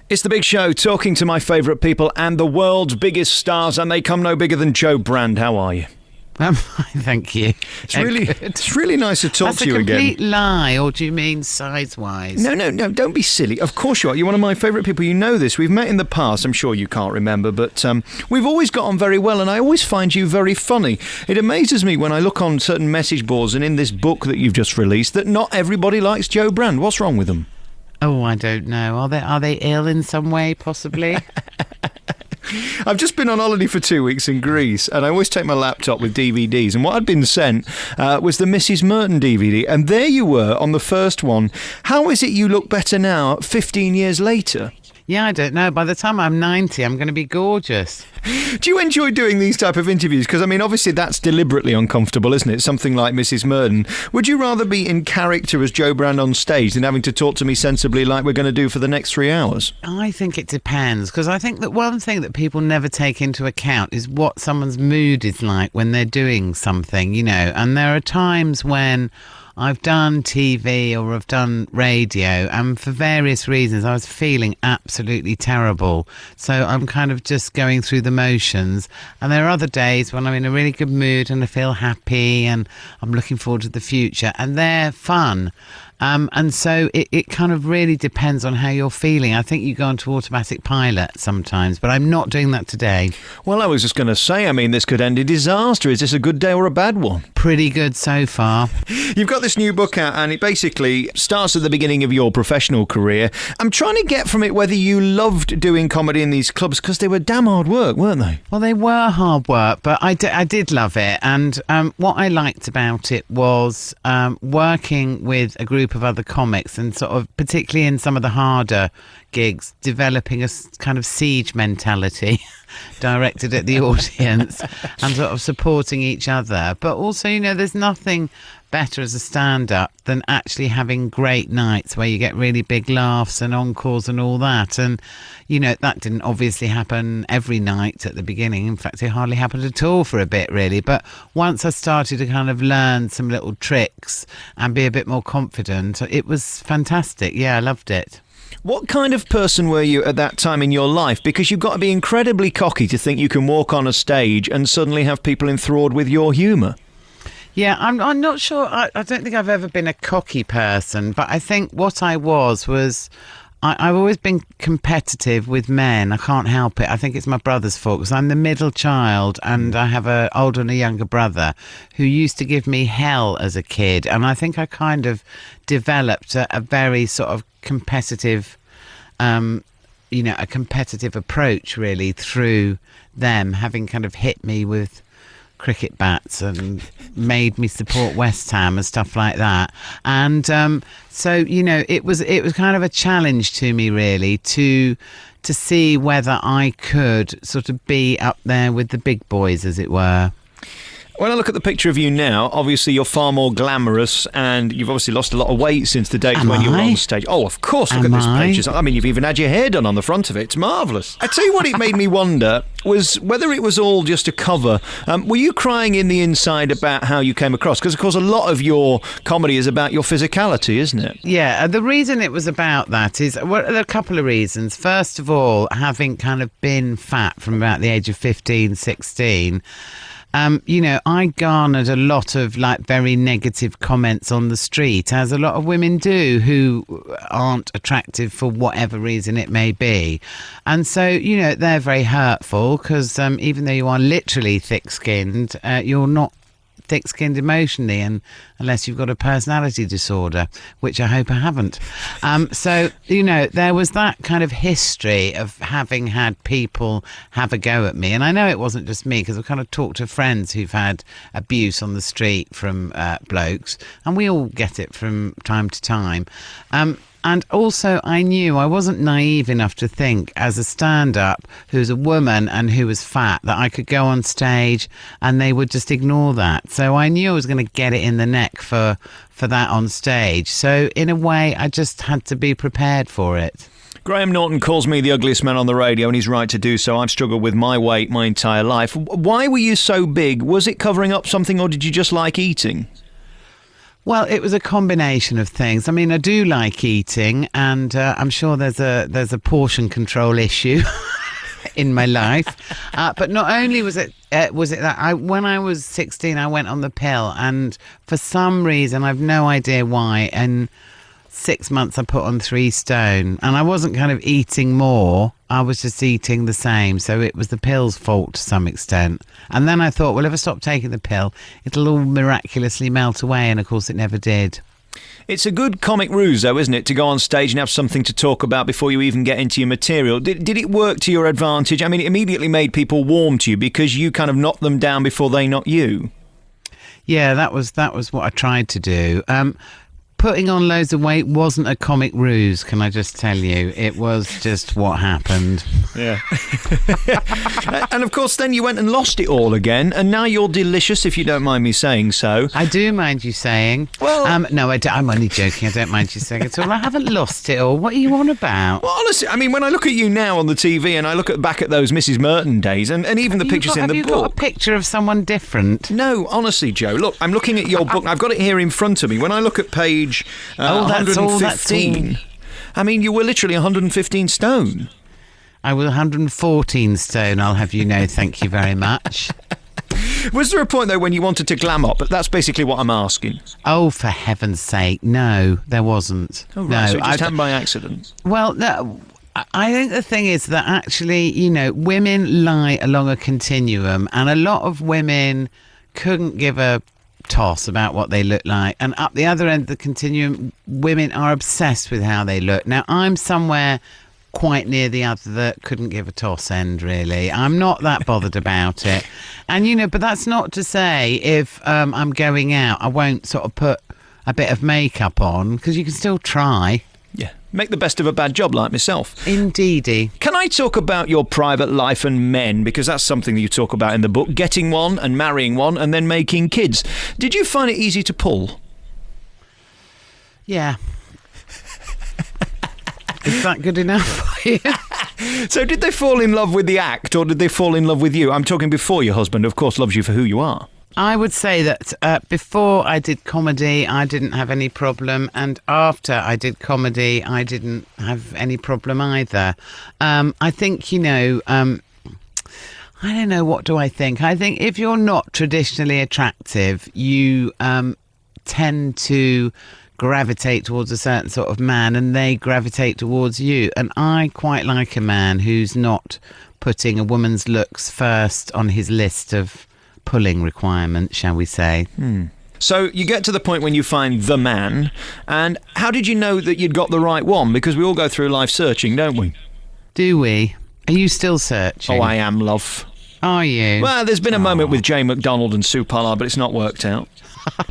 It's The Big Show, talking to my favourite people and the world's biggest stars, and they come no bigger than Joe Brand. How are you? I'm fine, thank you. It's really nice to talk to you again. That's a complete lie, or do you mean size-wise? No, don't be silly. Of course you are. You're one of my favourite people. You know this. We've met in the past. I'm sure you can't remember, but we've always got on very well, and I always find you very funny. It amazes me when I look on certain message boards and in this book that you've just released that not everybody likes Joe Brand. What's wrong with them? Oh, I don't know. Are they ill in some way, possibly? I've just been on holiday for 2 weeks in Greece, and I always take my laptop with DVDs, and what I'd been sent was the Mrs. Merton DVD, and there you were on the first one. How is it you look better now, 15 years later? Yeah, I don't know. By the time I'm 90, I'm going to be gorgeous. Do you enjoy doing these type of interviews? Because, I mean, obviously that's deliberately uncomfortable, isn't it? Something like Mrs. Merton. Would you rather be in character as Joe Brand on stage than having to talk to me sensibly like we're going to do for the next 3 hours? I think it depends, because I think that one thing that people never take into account is what someone's mood is like when they're doing something, you know. And there are times when I've done TV or I've done radio, and for various reasons I was feeling absolutely terrible. So I'm kind of just going through the motions. And there are other days when I'm in a really good mood and I feel happy and I'm looking forward to the future, and they're fun. And so it kind of really depends on how you're feeling. I think you go into automatic pilot sometimes, but I'm not doing that today. Well, I was just going to say, I mean, this could end in disaster. Is this a good day or a bad one? Pretty good so far. You've got this new book out, and it basically starts at the beginning of your professional career. I'm trying to get from it whether you loved doing comedy in these clubs, because they were damn hard work, weren't they? Well, they were hard work, but I did love it. And what I liked about it was working with a group of other comics, and sort of particularly in some of the harder gigs, developing a kind of siege mentality directed at the audience and sort of supporting each other. But also, you know, there's nothing better as a stand-up than actually having great nights where you get really big laughs and encores and all that. And, you know, that didn't obviously happen every night at the beginning. In fact, it hardly happened at all for a bit, really. But once I started to kind of learn some little tricks and be a bit more confident, it was fantastic. Yeah, I loved it. What kind of person were you at that time in your life? Because you've got to be incredibly cocky to think you can walk on a stage and suddenly have people enthralled with your humour. Yeah, I'm not sure. I don't think I've ever been a cocky person, but I think what I was I've always been competitive with men. I can't help it. I think it's my brother's fault, because I'm the middle child and I have an older and a younger brother who used to give me hell as a kid. And I think I kind of developed a very sort of competitive, a competitive approach really through them having kind of hit me with cricket bats and made me support West Ham and stuff like that. And so, you know, it was kind of a challenge to me really to see whether I could sort of be up there with the big boys, as it were. When I look at the picture of you now, obviously you're far more glamorous, and you've obviously lost a lot of weight since the days when you were on stage. Oh, of course, look at this picture. I mean, you've even had your hair done on the front of it. It's marvellous. I tell you what it made me wonder was whether it was all just a cover. Were you crying in the inside about how you came across? Because, of course, a lot of your comedy is about your physicality, isn't it? Yeah, the reason it was about that is, well, there are a couple of reasons. First of all, having kind of been fat from about the age of 15, 16, you know, I garnered a lot of like very negative comments on the street, as a lot of women do who aren't attractive for whatever reason it may be. And so, you know, they're very hurtful, because even though you are literally thick-skinned, you're not thick-skinned emotionally, and unless you've got a personality disorder, which I hope I haven't. So, you know, there was that kind of history of having had people have a go at me. And I know it wasn't just me, because I've kind of talked to friends who've had abuse on the street from blokes, and we all get it from time to time. And also, I knew I wasn't naive enough to think, as a stand-up who's a woman and who was fat, that I could go on stage and they would just ignore that. So I knew I was going to get it in the neck for that on stage. So in a way, I just had to be prepared for it. Graham Norton calls me the ugliest man on the radio, and he's right to do so. I've struggled with my weight my entire life. Why were you so big? Was it covering up something, or did you just like eating? Well, it was a combination of things. I mean, I do like eating, and I'm sure there's a portion control issue in my life. But not only was it that when I was 16, I went on the pill, and for some reason, I've no idea why, in 6 months I put on 3 stone, and I wasn't kind of eating more. I was just eating the same. So it was the pill's fault to some extent. And then I thought, well, if I stop taking the pill, it'll all miraculously melt away. And of course, it never did. It's a good comic ruse, though, isn't it, to go on stage and have something to talk about before you even get into your material. Did it work to your advantage? I mean, it immediately made people warm to you because you kind of knocked them down before they knocked you. Yeah, that was what I tried to do. Putting on loads of weight wasn't a comic ruse, can I just tell you? It was just what happened. Yeah. And of course, then you went and lost it all again, and now you're delicious, if you don't mind me saying so. I do mind you saying. Well, no, I'm only joking. I don't mind you saying it all. I haven't lost it all. What are you on about? Well, honestly, I mean, when I look at you now on the TV and I look back at those Mrs. Merton days and even the pictures in the book. Have you got a picture of someone different? No, honestly, Joe. Look, I'm looking at your book. I've got it here in front of me. When I look at page 115, I mean, you were literally 115 stone. I was 114 stone, I'll have you know. Thank you very much. Was there a point, though, when you wanted to glam up? But that's basically what I'm asking. Oh, for heaven's sake, no, there wasn't. Oh, right, no, so it just happened by accident. Well, no, I think the thing is that actually, you know, women lie along a continuum, and a lot of women couldn't give a toss about what they look like, and up the other end of the continuum, women are obsessed with how they look. Now, I'm somewhere quite near the other that couldn't give a toss end, really. I'm not that bothered about it. And, you know, but that's not to say if I'm going out, I won't sort of put a bit of makeup on, because you can still try. Yeah, make the best of a bad job, like myself. Indeedy. Can I talk about your private life and men? Because that's something that you talk about in the book. Getting one and marrying one and then making kids. Did you find it easy to pull? Yeah. Is that good enough for you? So did they fall in love with the act, or did they fall in love with you? I'm talking before your husband, of course, loves you for who you are. I would say that before I did comedy, I didn't have any problem. And after I did comedy, I didn't have any problem either. I think, you know, I don't know, what do I think? I think if you're not traditionally attractive, you tend to gravitate towards a certain sort of man, and they gravitate towards you. And I quite like a man who's not putting a woman's looks first on his list of pulling requirements, shall we say. So you get to the point when you find the man, and how did you know that you'd got the right one? Because we all go through life searching, don't we? Do we? Are you still searching? Oh, I am, love. Are you? Well, there's been a moment with Jane McDonald and Sue Pollard, but it's not worked out.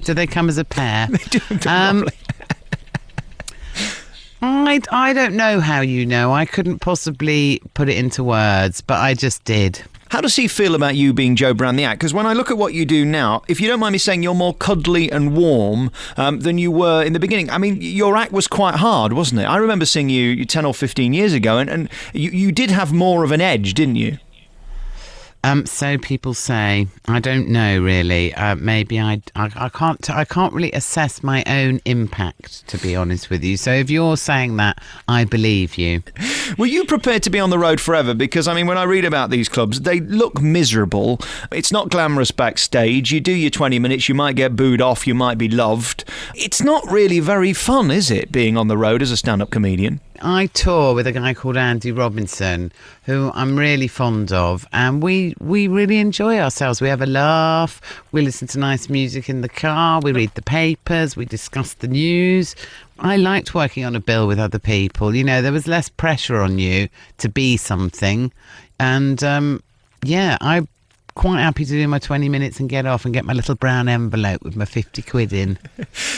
Do they come as a pair? They do, probably. I don't know how you know. I couldn't possibly put it into words, but I just did. How does he feel about you being Joe Brown the act? Because when I look at what you do now, if you don't mind me saying, you're more cuddly and warm than you were in the beginning. I mean, your act was quite hard, wasn't it? I remember seeing you 10 or 15 years ago, and you did have more of an edge, didn't you? So people say. I don't know really. Maybe I can't really assess my own impact, to be honest with you. So if you're saying that, I believe you. Were you prepared to be on the road forever? Because, I mean, when I read about these clubs, they look miserable. It's not glamorous backstage. You do your 20 minutes, you might get booed off, you might be loved. It's not really very fun, is it, being on the road as a stand-up comedian? I tour with a guy called Andy Robinson, who I'm really fond of, and we really enjoy ourselves. We have a laugh, we listen to nice music in the car, we read the papers, we discuss the news. I liked working on a bill with other people. You know, there was less pressure on you to be something, and yeah, I'm quite happy to do my 20 minutes and get off and get my little brown envelope with my 50 quid in.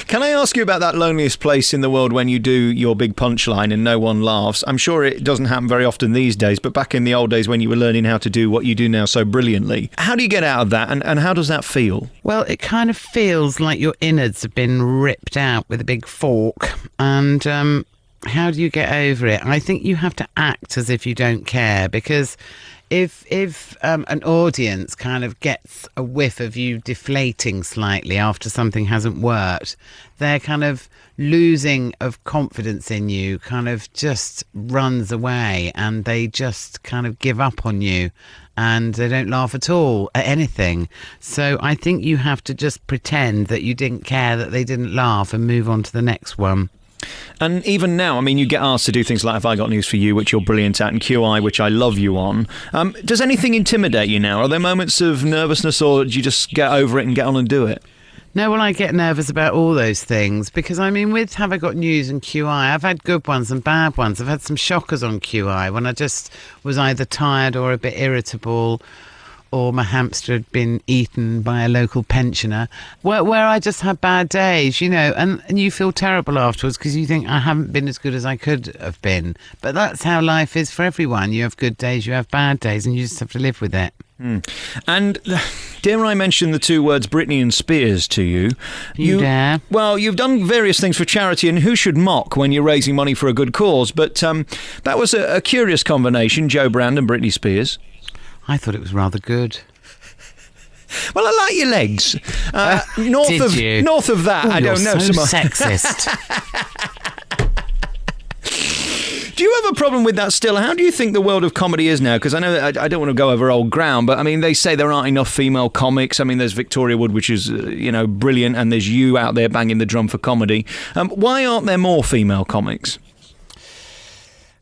Can I ask you about that loneliest place in the world when you do your big punchline and no one laughs? I'm sure it doesn't happen very often these days, but back in the old days when you were learning how to do what you do now so brilliantly, how do you get out of that, and how does that feel? Well, it kind of feels like your innards have been ripped out with a big fork, and how do you get over it? I think you have to act as if you don't care, because if an audience kind of gets a whiff of you deflating slightly after something hasn't worked, they're kind of losing of confidence in you, kind of just runs away, and they just kind of give up on you, and they don't laugh at all at anything. So I think you have to just pretend that you didn't care that they didn't laugh and move on to the next one. And even now, I mean, you get asked to do things like Have I Got News For You, which you're brilliant at, and QI, which I love you on. Does anything intimidate you now? Are there moments of nervousness, or do you just get over it and get on and do it? No, well, I get nervous about all those things because, I mean, with Have I Got News and QI, I've had good ones and bad ones. I've had some shockers on QI when I just was either tired or a bit irritable, or my hamster had been eaten by a local pensioner, where I just had bad days, you know, and you feel terrible afterwards because you think I haven't been as good as I could have been. But that's how life is for everyone. You have good days, you have bad days, and you just have to live with it. And dare I mention the two words Britney and Spears to you? You dare? Well, you've done various things for charity, and who should mock when you're raising money for a good cause? But that was a curious combination, Joe Brand and Britney Spears. I thought it was rather good. Well, I like your legs. North of that, I don't know. You're so sexist. Do you have a problem with that still? How do you think the world of comedy is now? Because I know I don't want to go over old ground, but I mean, they say there aren't enough female comics. I mean, there's Victoria Wood, which is, brilliant, and there's you out there banging the drum for comedy. Why aren't there more female comics?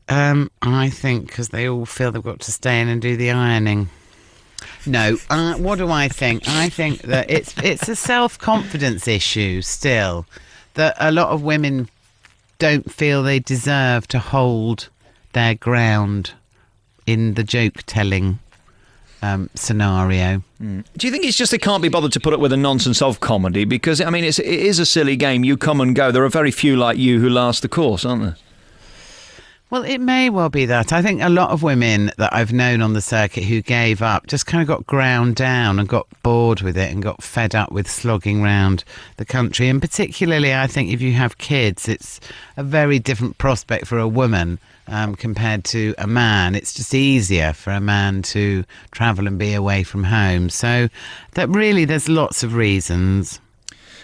I think because they all feel they've got to stay in and do the ironing. No, what do I think? I think that it's a self-confidence issue still, that a lot of women don't feel they deserve to hold their ground in the joke-telling scenario. Do you think it's just they can't be bothered to put up with the nonsense of comedy? Because, I mean, it is a silly game. You come and go. There are very few like you who last the course, aren't there? Well, it may well be that. I think a lot of women that I've known on the circuit who gave up just kind of got ground down and got bored with it and got fed up with slogging round the country. And particularly, I think if you have kids, it's a very different prospect for a woman compared to a man. It's just easier for a man to travel and be away from home. So that really, there's lots of reasons.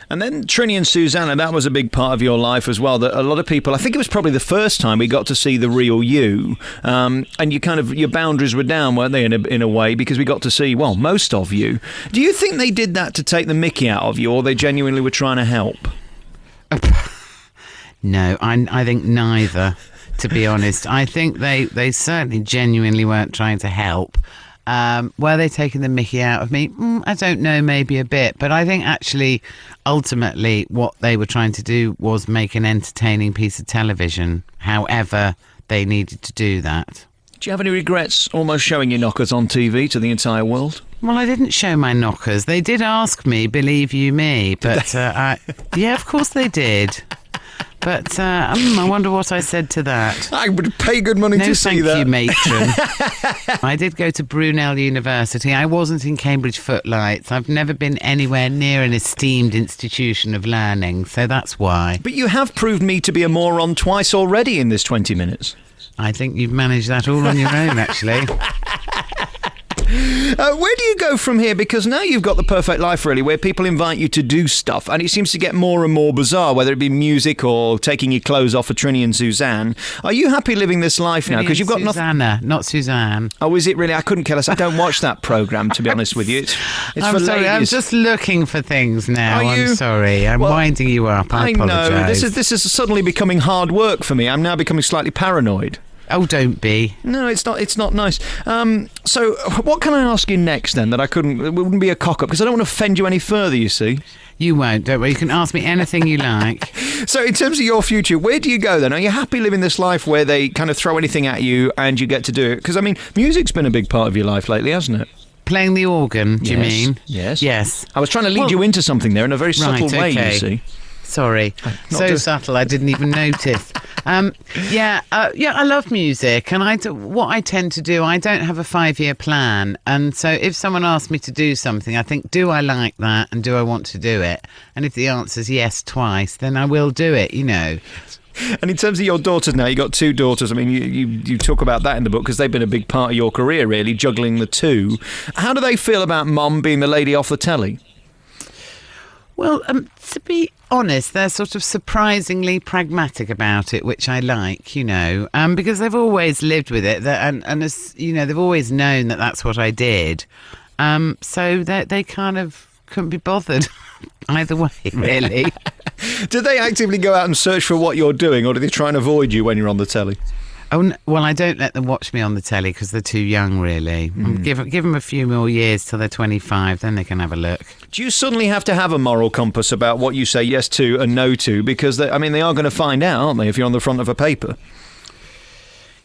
And then Trini and Susanna, that was a big part of your life as well. That a lot of people, I think it was probably the first time we got to see the real you, and your boundaries were down, weren't they, in a way, because we got to see, well, most of you. Do you think they did that to take the mickey out of you, or they genuinely were trying to help? No, I think neither, to be honest. I think they certainly genuinely weren't trying to help. Were they taking the mickey out of me? I don't know, maybe a bit. But I think actually, ultimately, what they were trying to do was make an entertaining piece of television, however they needed to do that. Do you have any regrets almost showing your knockers on TV to the entire world? Well, I didn't show my knockers. They did ask me, believe you me. But, yeah, of course they did. But I wonder what I said to that. I would pay good money to see that. No, thank you, matron. I did go to Brunel University. I wasn't in Cambridge Footlights. I've never been anywhere near an esteemed institution of learning, so that's why. But you have proved me to be a moron twice already in this 20 minutes. I think you've managed that all on your own, actually. Where do you go from here? Because now you've got the perfect life, really, where people invite you to do stuff, and it seems to get more and more bizarre, whether it be music or taking your clothes off for Trini and Suzanne. Are you happy living this life now? Because you've got Susanna, not Suzanne. Oh, is it really? I couldn't care less. I don't watch that programme, to be honest with you. It's I'm for sorry, ladies. I'm just looking for things now. Are you? I'm sorry. I'm winding you up. I apologise. Know. This is suddenly becoming hard work for me. I'm now becoming slightly paranoid. Oh, don't be. No, it's not. It's not nice. So, what can I ask you next then? That I couldn't. It wouldn't be a cock up because I don't want to offend you any further. You see. You won't. Don't worry. You can ask me anything you like. So, in terms of your future, where do you go then? Are you happy living this life where they kind of throw anything at you and you get to do it? Because I mean, music's been a big part of your life lately, hasn't it? Playing the organ, do you mean? Yes. Yes. I was trying to lead you into something there in a very subtle way. You see. Sorry. So subtle, I didn't even notice. I love music, and what I tend to do, I don't have a 5-year plan, and so if someone asks me to do something, I think, do I like that, and do I want to do it? And if the answer's yes twice, then I will do it, you know. And in terms of your daughters now, you've got 2 daughters. I mean, you talk about that in the book because they've been a big part of your career, really, juggling the 2. How do they feel about Mum being the lady off the telly? Well, to be honest, they're sort of surprisingly pragmatic about it, which I like, because they've always lived with it. And as, they've always known that that's what I did. So they kind of couldn't be bothered either way, really. Do they actively go out and search for what you're doing, or do they try and avoid you when you're on the telly? Oh, well, I don't let them watch me on the telly because they're too young, really. Give them a few more years till they're 25, then they can have a look. Do you suddenly have to have a moral compass about what you say yes to and no to? Because, they are going to find out, aren't they, if you're on the front of a paper?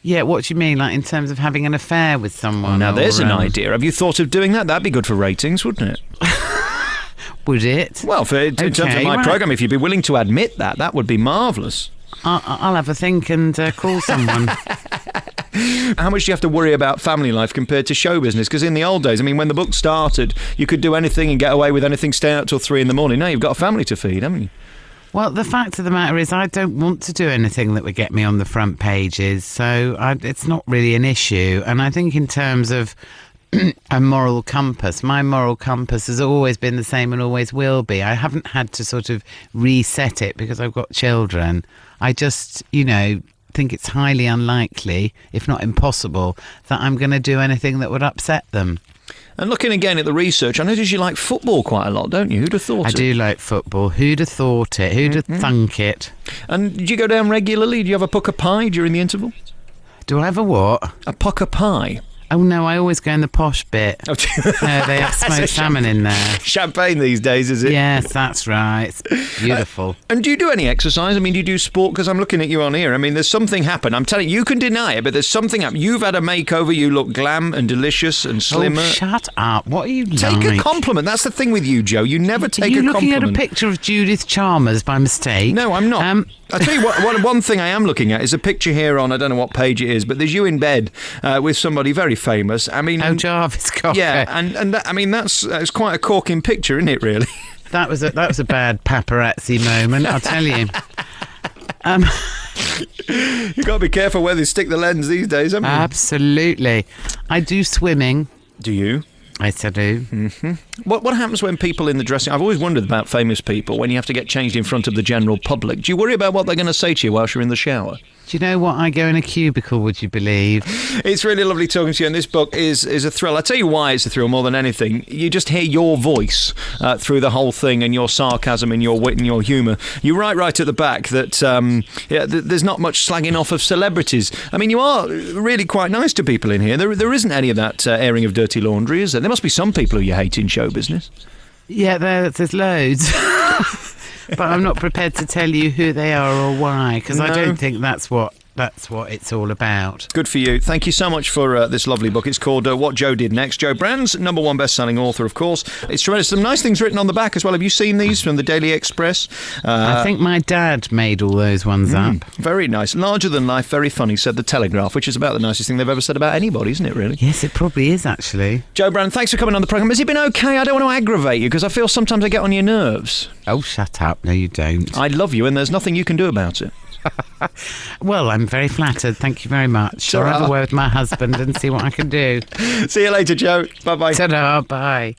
Yeah, what do you mean, like in terms of having an affair with someone? Now, there's an idea. Have you thought of doing that? That'd be good for ratings, wouldn't it? Would it? Well, in terms of my programme, if you'd be willing to admit that would be marvellous. I'll have a think and call someone. How much do you have to worry about family life compared to show business? Because in the old days, when the book started, you could do anything and get away with anything, stay out till 3 a.m. Now you've got a family to feed, haven't you? Well, the fact of the matter is I don't want to do anything that would get me on the front pages, so it's not really an issue. And I think in terms of a moral compass, my moral compass has always been the same and always will be. I haven't had to sort of reset it because I've got children. I just, think it's highly unlikely, if not impossible, that I'm going to do anything that would upset them. And looking again at the research, I notice you like football quite a lot, don't you? Who'd have thought it? I do like football. Who'd have thought it? Who'd have thunk it? And do you go down regularly? Do you have a pucker pie during the interval? Do I have a what? A pucker pie. Oh, no, I always go in the posh bit. Oh, they have smoked salmon in there. Champagne these days, is it? Yes, that's right. It's beautiful. And do you do any exercise? Do you do sport? Because I'm looking at you on here. There's something happened. I'm telling you, you can deny it, but there's something happened. You've had a makeover. You look glam and delicious and slimmer. Oh, shut up. What are you Take a compliment. That's the thing with you, Joe. You never take a compliment. Are you looking at a picture of Judith Chalmers by mistake? No, I'm not. I'll tell you what, one thing I am looking at is a picture here on, I don't know what page it is, but there's you in bed with somebody very famous. Jarvis Cocker. Yeah, and that's quite a corking picture, isn't it, really? That was a bad paparazzi moment, I'll tell you. You've got to be careful where they stick the lens these days, haven't you? Absolutely. I do swimming. Do you? Yes, I do. Mm-hmm. What happens when people in the dressing... I've always wondered about famous people when you have to get changed in front of the general public. Do you worry about what they're going to say to you whilst you're in the shower? Do you know what? I go in a cubicle, would you believe? It's really lovely talking to you, and this book is a thrill. I'll tell you why it's a thrill more than anything. You just hear your voice through the whole thing, and your sarcasm and your wit and your humour. You write right at the back that there's not much slagging off of celebrities. You are really quite nice to people in here. There isn't any of that airing of dirty laundry, is there? There must be some people who you hate in show business. Yeah, there's loads. But I'm not prepared to tell you who they are or why, because I don't think that's what it's all about. Good for you. Thank you so much for this lovely book. It's called What Joe Did Next. Joe Brand's #1 best-selling author, of course. It's tremendous. Some nice things written on the back as well. Have you seen these from the Daily Express? I think my dad made all those ones up. Very nice. Larger than life, very funny, said the Telegraph, which is about the nicest thing they've ever said about anybody, isn't it, really? Yes, it probably is, actually. Joe Brand, thanks for coming on the programme. Has it been okay? I don't want to aggravate you because I feel sometimes I get on your nerves. Oh, shut up. No, you don't. I love you and there's nothing you can do about it. Well, I'm very flattered. Thank you very much. I'll have a word with my husband and see what I can do. See you later, Joe. Bye-bye. Ta-da, bye.